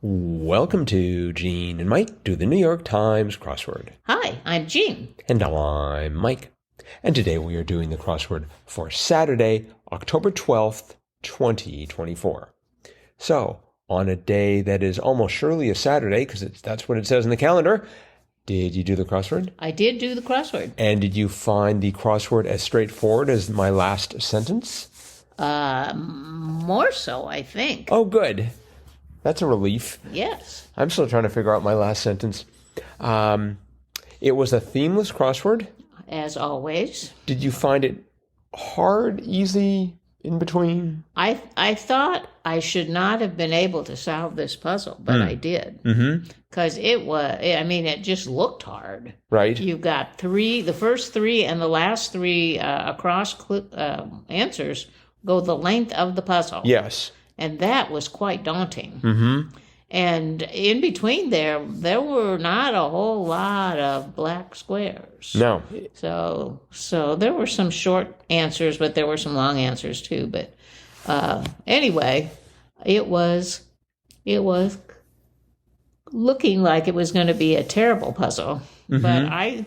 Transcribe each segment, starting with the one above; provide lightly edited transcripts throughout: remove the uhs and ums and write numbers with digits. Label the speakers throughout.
Speaker 1: Welcome to Gene and Mike do the New York Times crossword.
Speaker 2: Hi, I'm Gene.
Speaker 1: And I'm Mike. And today we are doing the crossword for Saturday, October 12th, 2024. So, on a day that is almost surely a Saturday, because that's what it says in the calendar, did you do the crossword?
Speaker 2: I did do the crossword.
Speaker 1: And did you find the crossword as straightforward as my last sentence?
Speaker 2: More so, I think.
Speaker 1: Oh, good. That's a relief.
Speaker 2: Yes.
Speaker 1: I'm still trying to figure out my last sentence. It was a themeless crossword.
Speaker 2: As always.
Speaker 1: Did you find it hard, easy, in between?
Speaker 2: I thought I should not have been able to solve this puzzle, but I did. Because it just looked hard.
Speaker 1: Right.
Speaker 2: You've got the first three and the last three answers go the length of the puzzle.
Speaker 1: Yes.
Speaker 2: And that was quite daunting. And in between there were not a whole lot of black squares.
Speaker 1: No.
Speaker 2: So there were some short answers, but there were some long answers too. But anyway, it was looking like it was going to be a terrible puzzle. But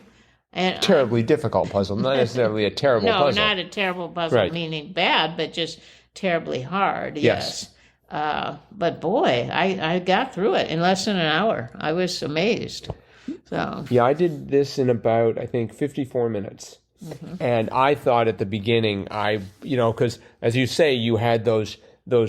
Speaker 1: terribly difficult puzzle, not necessarily a terrible puzzle.
Speaker 2: No, not a terrible puzzle, right. Meaning bad, but just terribly hard. Yes. But boy, I got through it in less than an hour. I was amazed. So
Speaker 1: yeah, I did this in about, I think, 54 minutes. And I thought at the beginning, because as you say, you had those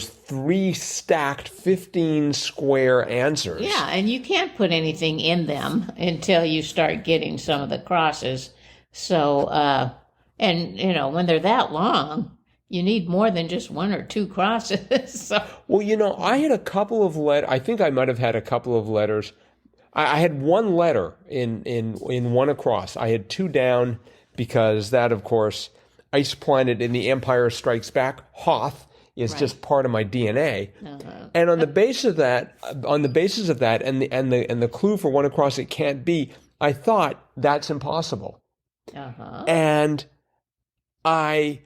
Speaker 1: three stacked 15 square answers.
Speaker 2: Yeah, and you can't put anything in them until you start getting some of the crosses. So, when they're that long, you need more than just one or two crosses. So.
Speaker 1: Well, I had a couple of I think I might have had a couple of letters. I had one letter in one across. I had two down because that, of course, Ice Planet in The Empire Strikes Back, Hoth, is just part of my DNA. And on the basis of that, and the clue for one across it can't be, I thought that's impossible. And I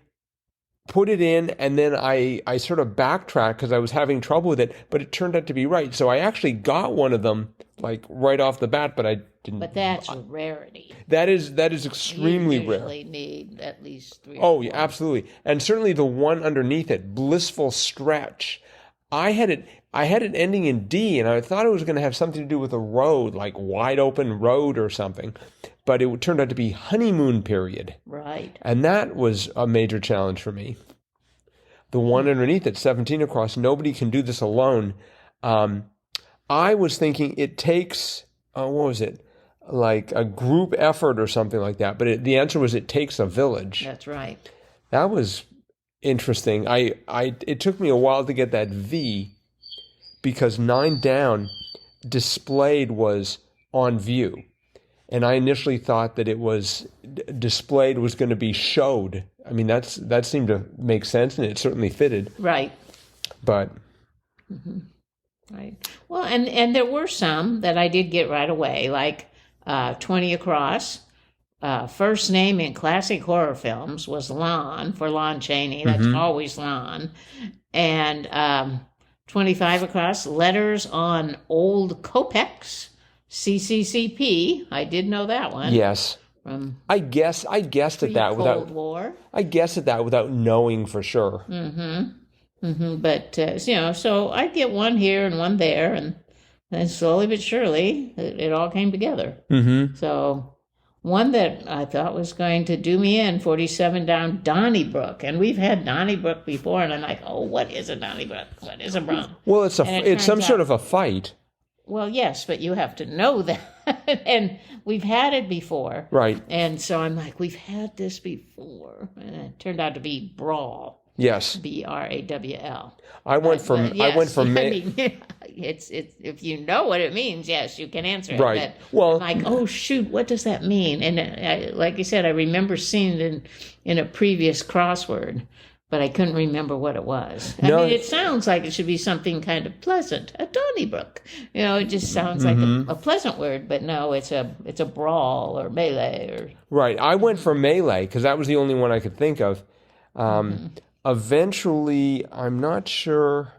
Speaker 1: put it in, and then I sort of backtracked because I was having trouble with it, but it turned out to be right. So I actually got one of them like right off the bat, but I didn't.
Speaker 2: But that's a rarity.
Speaker 1: That is extremely rare.
Speaker 2: You usually need at least three.
Speaker 1: Oh, yeah, absolutely. And certainly the one underneath it, Blissful Stretch. I had it ending in D, and I thought it was going to have something to do with a road, like Wide Open Road or something. But it turned out to be Honeymoon Period.
Speaker 2: Right.
Speaker 1: And that was a major challenge for me. The one underneath it, 17 across, nobody can do this alone. I was thinking it takes, what was it? Like a group effort or something like that. But the answer was it takes a village.
Speaker 2: That's right.
Speaker 1: That was interesting. It took me a while to get that V because 9 down displayed was on view. And I initially thought that it was displayed was going to be showed. I mean, that seemed to make sense, and it certainly fitted.
Speaker 2: Right.
Speaker 1: But.
Speaker 2: Right. Well, and there were some that I did get right away, like 20 across. First name in classic horror films was Lon, for Lon Chaney. That's always Lon. And 25 across, letters on old kopecks. CCCP, I did know that one.
Speaker 1: Yes. I guessed at that without
Speaker 2: Cold War.
Speaker 1: I guessed at that without knowing for sure.
Speaker 2: But so I get one here and one there, and then slowly but surely it all came together. So one that I thought was going to do me in, 47 down, Donnybrook, and we've had Donnybrook before, and I'm like, oh, what is a Donnybrook? What is a Brum?
Speaker 1: Well, it's some sort of a fight.
Speaker 2: Well, yes, but you have to know that. And we've had it before.
Speaker 1: Right.
Speaker 2: And so I'm like, we've had this before. And it turned out to be Brawl.
Speaker 1: Yes.
Speaker 2: BRAWL.
Speaker 1: I went from
Speaker 2: it's if you know what it means, yes, you can answer it.
Speaker 1: Right.
Speaker 2: But I'm like, oh shoot, what does that mean? And like you said, I remember seeing it in a previous crossword, but I couldn't remember what it was. I mean, it sounds like it should be something kind of pleasant. A Donnybrook. It just sounds like a pleasant word, but no, it's a brawl or melee or.
Speaker 1: Right. I went for melee because that was the only one I could think of. Eventually, I'm not sure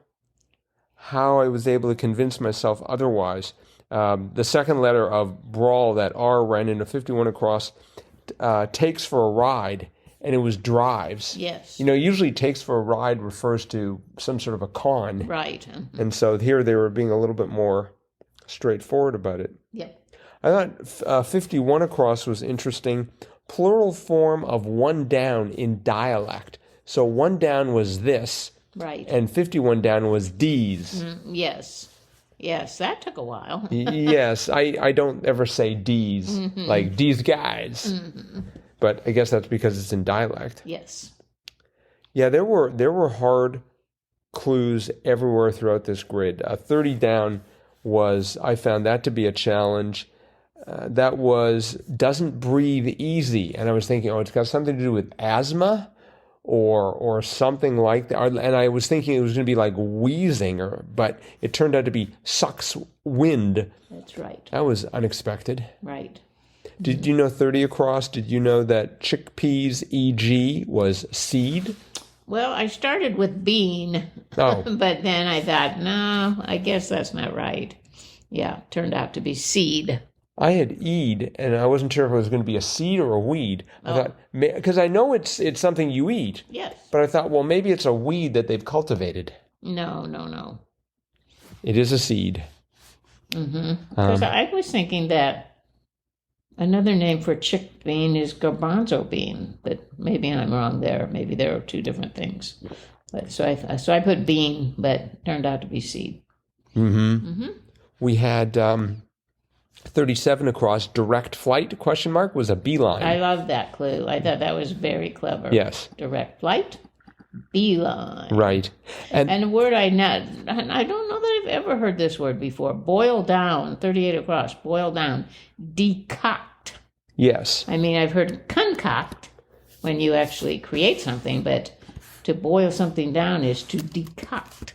Speaker 1: how I was able to convince myself otherwise. The second letter of brawl, that R ran into 51 across, takes for a ride, and it was drives.
Speaker 2: Yes.
Speaker 1: Usually takes for a ride refers to some sort of a con.
Speaker 2: Right.
Speaker 1: And so here they were being a little bit more straightforward about it.
Speaker 2: Yep.
Speaker 1: I thought 51 across was interesting. Plural form of one down in dialect. So one down was this.
Speaker 2: Right.
Speaker 1: And 51 down was D's.
Speaker 2: Yes. Yes, that took a while.
Speaker 1: Yes, I don't ever say D's, like D's guys. But I guess that's because it's in dialect.
Speaker 2: Yes.
Speaker 1: Yeah, there were hard clues everywhere throughout this grid. 30 down I found that to be a challenge. That was doesn't breathe easy. And I was thinking, it's got something to do with asthma or something like that. And I was thinking it was going to be like wheezing, but it turned out to be sucks wind.
Speaker 2: That's right.
Speaker 1: That was unexpected.
Speaker 2: Right.
Speaker 1: Did you know 30 across? Did you know that chickpeas, EG, was seed?
Speaker 2: Well, I started with bean,
Speaker 1: Oh.
Speaker 2: but then I thought, no, I guess that's not right. Yeah, turned out to be seed.
Speaker 1: I had eed, and I wasn't sure if it was going to be a seed or a weed. I thought, because I know it's something you eat.
Speaker 2: Yes.
Speaker 1: But I thought, well, maybe it's a weed that they've cultivated.
Speaker 2: No.
Speaker 1: It is a seed.
Speaker 2: Because I was thinking that another name for chick bean is garbanzo bean, but maybe I'm wrong there. Maybe there are two different things. But so I put bean, but turned out to be seed.
Speaker 1: We had 37 across, direct flight, question mark, was a beeline.
Speaker 2: I love that clue. I thought that was very clever.
Speaker 1: Yes.
Speaker 2: Direct flight, beeline.
Speaker 1: Right.
Speaker 2: And a word I don't know that I've ever heard this word before. Boil down, 38 across, boil down. Decoct.
Speaker 1: Yes.
Speaker 2: I mean, I've heard concoct when you actually create something, but to boil something down is to decoct.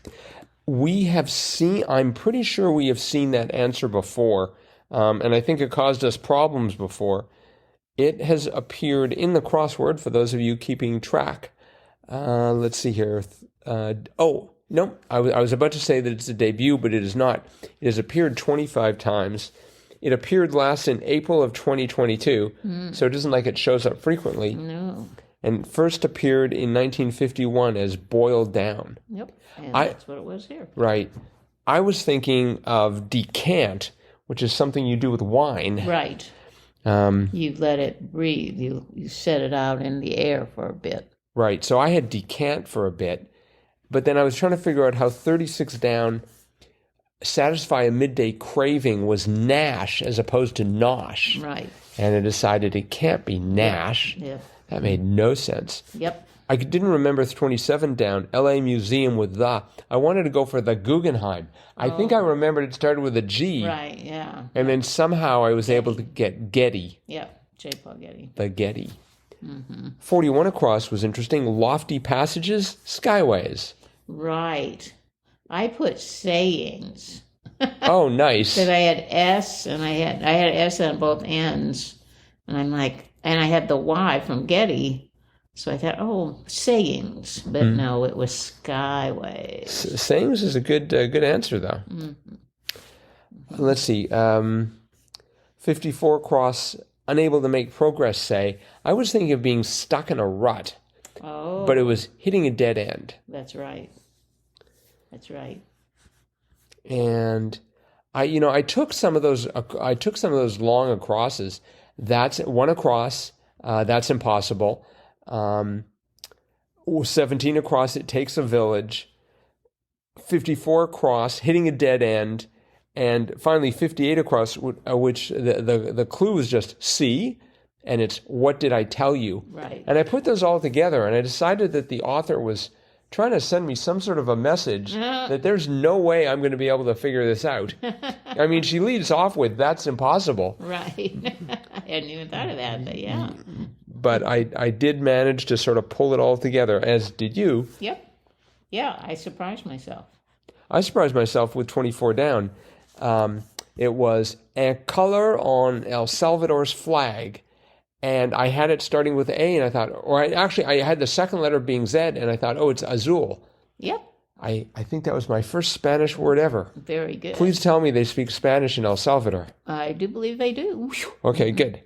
Speaker 1: I'm pretty sure we have seen that answer before, and I think it caused us problems before. It has appeared in the crossword, for those of you keeping track. Let's see here. No, I was about to say that it's a debut, but it is not. It has appeared 25 times. It appeared last in April of 2022, so it isn't like it shows up frequently.
Speaker 2: No.
Speaker 1: And first appeared in 1951 as boiled down.
Speaker 2: Yep. And that's what it was here.
Speaker 1: Right. I was thinking of decant, which is something you do with wine.
Speaker 2: Right. You let it breathe. You set it out in the air for a bit.
Speaker 1: Right. So I had decant for a bit, but then I was trying to figure out how 36 down, satisfy a midday craving, was nash as opposed to nosh.
Speaker 2: Right.
Speaker 1: And I decided it can't be nash.
Speaker 2: Yeah.
Speaker 1: That made no sense.
Speaker 2: Yep.
Speaker 1: I didn't remember 27 down, LA Museum with the. I wanted to go for the Guggenheim. I think I remembered it started with a G.
Speaker 2: Right, yeah.
Speaker 1: And then somehow I was able to get Getty.
Speaker 2: Yep, J. Paul Getty.
Speaker 1: The Getty. 41 across was interesting. Lofty passages, skyways.
Speaker 2: Right. I put sayings.
Speaker 1: Oh, nice.
Speaker 2: Because I had S, and I had S on both ends. And I'm like, and I had the Y from Getty. So I thought, sayings. But no, it was skyways.
Speaker 1: Sayings is a good answer, though. Let's see. 54 across, unable to make progress, say. I was thinking of being stuck in a rut.
Speaker 2: Oh.
Speaker 1: But it was hitting a dead end.
Speaker 2: That's right. That's right.
Speaker 1: And I took some of those long acrosses. That's one across. That's impossible. 17 across, it takes a village. 54 across, hitting a dead end. And finally 58 across, which the clue is just see, and it's what did I tell you?
Speaker 2: Right.
Speaker 1: And I put those all together, and I decided that the author was trying to send me some sort of a message that there's no way I'm going to be able to figure this out. I mean, she leads off with, that's impossible.
Speaker 2: Right. I hadn't even thought of that, but yeah.
Speaker 1: But I did manage to sort of pull it all together, as did you.
Speaker 2: Yep. Yeah, I surprised myself.
Speaker 1: I surprised myself with 24 down. It was a color on El Salvador's flag. And I had it starting with A, and I thought, I had the second letter being Z, and I thought, it's azul.
Speaker 2: Yep.
Speaker 1: I think that was my first Spanish word ever.
Speaker 2: Very good.
Speaker 1: Please tell me they speak Spanish in El Salvador.
Speaker 2: I do believe they do.
Speaker 1: Okay, good.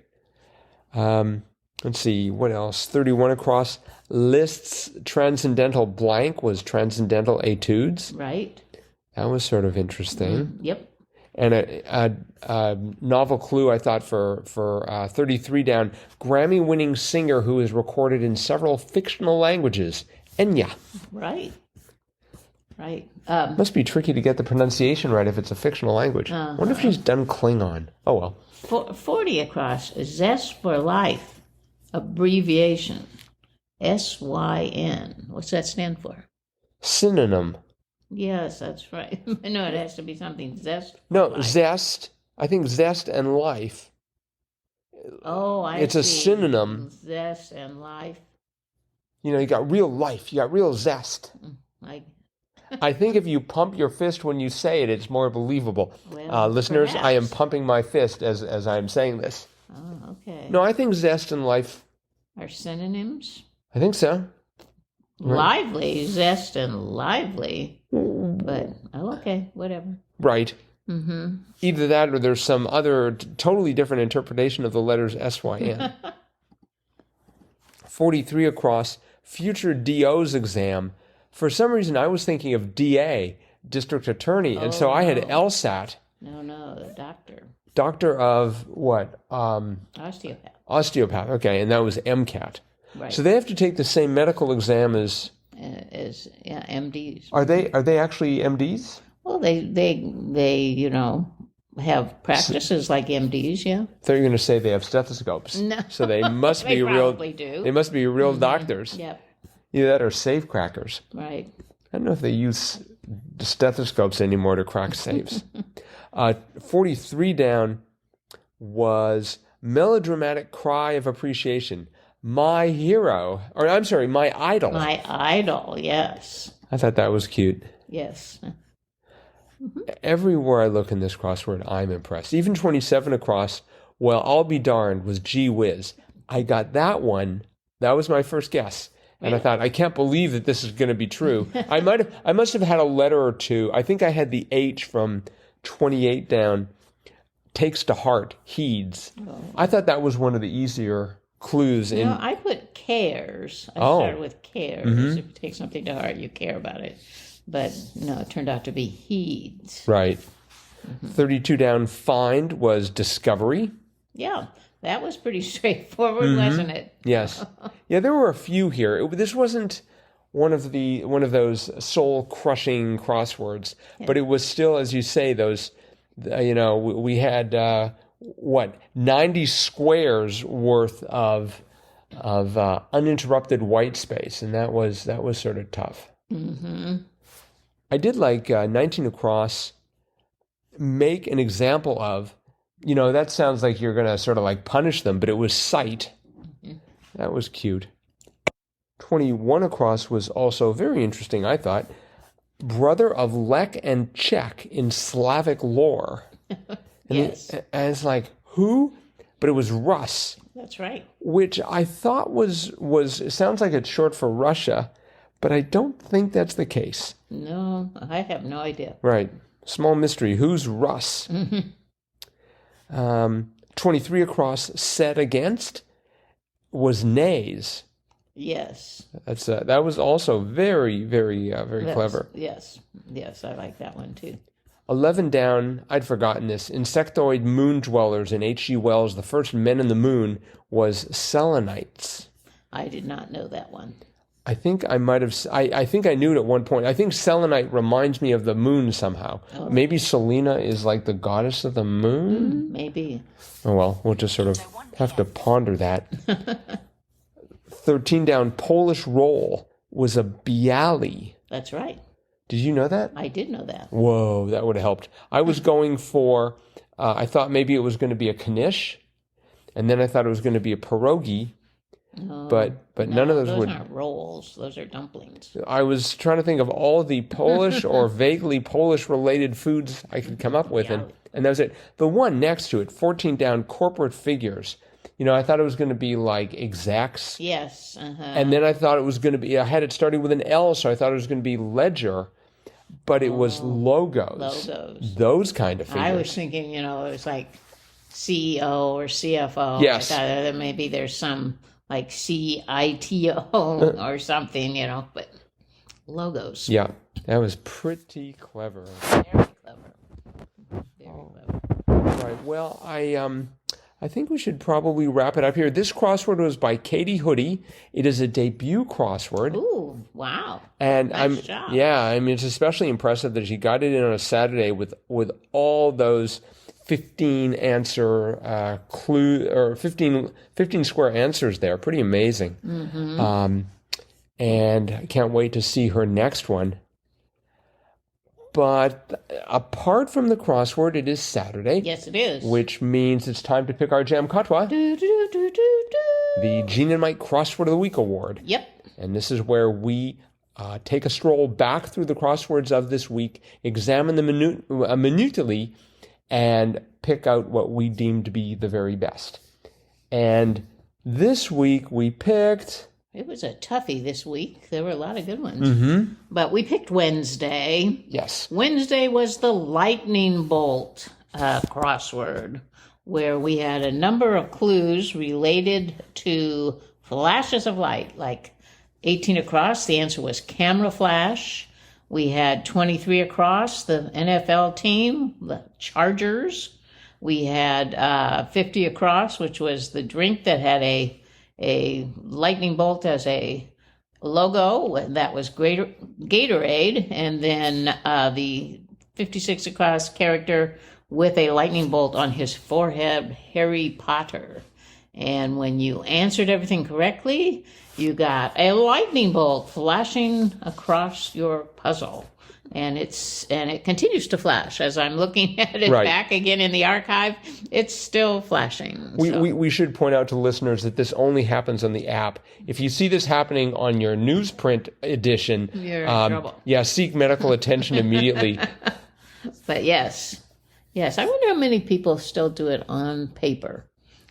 Speaker 1: Let's see, what else? 31 across. Lists transcendental blank was transcendental etudes.
Speaker 2: Right.
Speaker 1: That was sort of interesting.
Speaker 2: Yep.
Speaker 1: And a novel clue, I thought, for 33 down. Grammy-winning singer who is recorded in several fictional languages. Enya.
Speaker 2: Right. Right.
Speaker 1: Must be tricky to get the pronunciation right if it's a fictional language. I wonder if she's done Klingon. Oh, well.
Speaker 2: 40 across. Zest for Life. Abbreviation. SYN. What's that stand for?
Speaker 1: Synonym.
Speaker 2: Yes, that's right. No, it has to be something zest.
Speaker 1: No,
Speaker 2: life.
Speaker 1: zest. I think zest and life.
Speaker 2: Oh,
Speaker 1: It's a synonym.
Speaker 2: Zest and life.
Speaker 1: You got real life. You got real zest.
Speaker 2: Like,
Speaker 1: I think if you pump your fist when you say it, it's more believable.
Speaker 2: well,
Speaker 1: Listeners,
Speaker 2: perhaps.
Speaker 1: I am pumping my fist as I'm saying this.
Speaker 2: Oh, okay.
Speaker 1: No, I think zest and life.
Speaker 2: Are synonyms?
Speaker 1: I think so. Right.
Speaker 2: Lively, zest and lively. But, okay, whatever.
Speaker 1: Right.
Speaker 2: Mm-hmm.
Speaker 1: Either that or there's some other totally different interpretation of the letters SYN. 43 across, future DO's exam. For some reason, I was thinking of DA, District Attorney, and so I had LSAT.
Speaker 2: No, the doctor.
Speaker 1: Doctor of what?
Speaker 2: Osteopath.
Speaker 1: Osteopath, okay, and that was MCAT.
Speaker 2: Right.
Speaker 1: So they have to take the same medical exam as...
Speaker 2: MDs.
Speaker 1: Are they actually MDs?
Speaker 2: Well, they have practices like MDs, yeah.
Speaker 1: I thought you were going to say they have stethoscopes.
Speaker 2: No.
Speaker 1: So they must
Speaker 2: They
Speaker 1: be real.
Speaker 2: probably do.
Speaker 1: They must be real doctors.
Speaker 2: Yep.
Speaker 1: Either that or safe crackers.
Speaker 2: Right.
Speaker 1: I don't know if they use stethoscopes anymore to crack safes. 43 down was melodramatic cry of appreciation. My hero, or I'm sorry, my idol.
Speaker 2: My idol, yes.
Speaker 1: I thought that was cute.
Speaker 2: Yes.
Speaker 1: Everywhere I look in this crossword, I'm impressed. Even 27 across, well, I'll be darned, was GEEWHIZ. I got that one. That was my first guess. And I thought, I can't believe that this is going to be true. I must have had a letter or two. I think I had the H from 28 down. Takes to heart, heeds. Oh. I thought that was one of the easier clues.
Speaker 2: I put cares. I started with cares. Mm-hmm. If you take something to heart, you care about it. But no, it turned out to be heeds.
Speaker 1: Right. Mm-hmm. 32 down, find was discovery.
Speaker 2: Yeah, that was pretty straightforward, wasn't it?
Speaker 1: Yes. Yeah, there were a few here. This wasn't one of those soul-crushing crosswords, but it was still, as you say, those. We had 90 squares worth of uninterrupted white space, and that was sort of tough.
Speaker 2: Mm-hmm.
Speaker 1: I did like 19 across. Make an example of. That sounds like you're going to sort of like punish them, but it was sight. Mm-hmm. That was cute. 21 across was also very interesting, I thought. Brother of Lek and Czech in Slavic lore.
Speaker 2: Yes.
Speaker 1: And it's like, who? But it was Rus.
Speaker 2: That's right.
Speaker 1: Which I thought was it sounds like it's short for Russia, but I don't think that's the case.
Speaker 2: No, I have no idea.
Speaker 1: Right. Small mystery. Who's Rus?
Speaker 2: Mm-hmm.
Speaker 1: 23 across, set against, was nays.
Speaker 2: Yes.
Speaker 1: That was also very, very, very clever.
Speaker 2: Yes, I like that one too.
Speaker 1: 11 down, I'd forgotten this. Insectoid moon dwellers in H.G. Wells, the first men in the moon, was Selenites.
Speaker 2: I did not know that one.
Speaker 1: I think I might have. I think I knew it at one point. I think selenite reminds me of the moon somehow. Oh. Maybe Selena is like the goddess of the moon?
Speaker 2: Maybe.
Speaker 1: Oh, well, we'll just sort of have to ponder that. 13 down, Polish roll was a bialy.
Speaker 2: That's right.
Speaker 1: Did you know that?
Speaker 2: I did know that.
Speaker 1: Whoa, that would have helped. I was going for, I thought maybe it was going to be a knish, and then I thought it was going to be a pierogi, but none of those would.
Speaker 2: Those aren't rolls. Those are dumplings.
Speaker 1: I was trying to think of all the Polish or vaguely Polish-related foods I could come up with, and that was it. The one next to it, 14 down, corporate figures. I thought it was going to be like execs.
Speaker 2: Yes. Uh-huh.
Speaker 1: And then I thought it was going to be, I had it starting with an L, so I thought it was going to be ledger. but it was logos.
Speaker 2: Logos.
Speaker 1: Those kind of figures.
Speaker 2: I was thinking, it was like CEO or CFO.
Speaker 1: Yes.
Speaker 2: I thought that maybe there's some like CITO or something, but logos.
Speaker 1: Yeah, that was pretty clever.
Speaker 2: Very clever. Very clever.
Speaker 1: Right. Well, I think we should probably wrap it up here. This crossword was by Katie Hoodie. It is a debut crossword.
Speaker 2: Ooh, wow.
Speaker 1: And
Speaker 2: nice job.
Speaker 1: it's especially impressive that she got it in on a Saturday with all those 15 answer clue or 15 square answers there. Pretty amazing.
Speaker 2: Mm-hmm.
Speaker 1: And I can't wait to see her next one. But apart from the crossword, it is Saturday.
Speaker 2: Yes, it is.
Speaker 1: Which means it's time to pick our JAMCOTWA, the Gene and Mike Crossword of the Week Award.
Speaker 2: Yep.
Speaker 1: And this is where we take a stroll back through the crosswords of this week, examine them minutely, and pick out what we deem to be the very best. And this week we picked...
Speaker 2: It was a toughie this week. There were a lot of good ones.
Speaker 1: Mm-hmm.
Speaker 2: But we picked Wednesday.
Speaker 1: Yes.
Speaker 2: Wednesday was the lightning bolt crossword, where we had a number of clues related to flashes of light, like 18 across. The answer was camera flash. We had 23 across, the NFL team, the Chargers. We had 50 across, which was the drink that had a lightning bolt as a logo. That was Gatorade. And then the 56 across character with a lightning bolt on his forehead, Harry Potter. And when you answered everything correctly, you got a lightning bolt flashing across your puzzle. And it continues to flash. As I'm looking at it back again in the archive, it's still flashing.
Speaker 1: We should point out to listeners that this only happens on the app. If you see this happening on your newsprint edition,
Speaker 2: you're in trouble.
Speaker 1: Yeah, seek medical attention immediately.
Speaker 2: But yes, I wonder how many people still do it on paper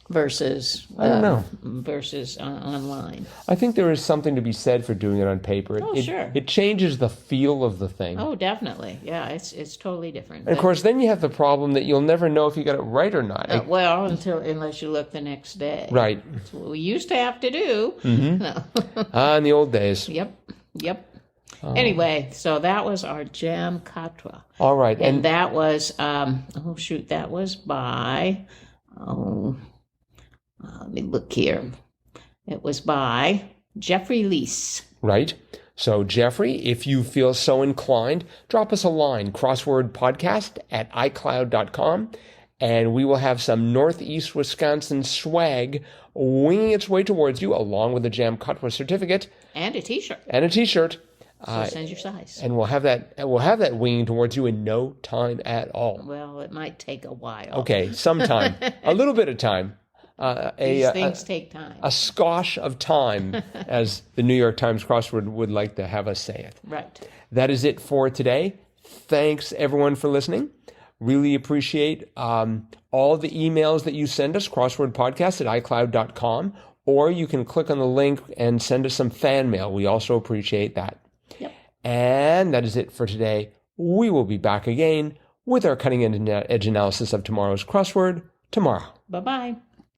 Speaker 2: versus
Speaker 1: I don't know.
Speaker 2: versus online.
Speaker 1: I think there is something to be said for doing it on paper.
Speaker 2: Sure.
Speaker 1: It changes the feel of the thing.
Speaker 2: Oh, definitely. Yeah, it's totally different.
Speaker 1: And of course, then you have the problem that you'll never know if you got it right or not.
Speaker 2: Unless you look the next day.
Speaker 1: Right.
Speaker 2: That's what we used to have to do.
Speaker 1: Mm-hmm. In the old days.
Speaker 2: Yep. Anyway, so that was our JAMCOTWA.
Speaker 1: All right.
Speaker 2: And that was, that was by, let me look here. It was by Jeffrey Leese.
Speaker 1: Right. So, Jeffrey, if you feel so inclined, drop us a line, crosswordpodcast@icloud.com, and we will have some Northeast Wisconsin swag winging its way towards you, along with a JAMCOTWA certificate.
Speaker 2: And a T-shirt. So send your size.
Speaker 1: And we'll have that winging towards you in no time at all.
Speaker 2: Well, it might take a while.
Speaker 1: Okay, sometime. A little bit of time.
Speaker 2: These things take time.
Speaker 1: A skosh of time, as the New York Times crossword would like to have us say it.
Speaker 2: Right.
Speaker 1: That is it for today. Thanks, everyone, for listening. Really appreciate all the emails that you send us, crosswordpodcast@icloud.com, or you can click on the link and send us some fan mail. We also appreciate that.
Speaker 2: Yep.
Speaker 1: And that is it for today. We will be back again with our cutting edge analysis of tomorrow's crossword tomorrow.
Speaker 2: Bye-bye.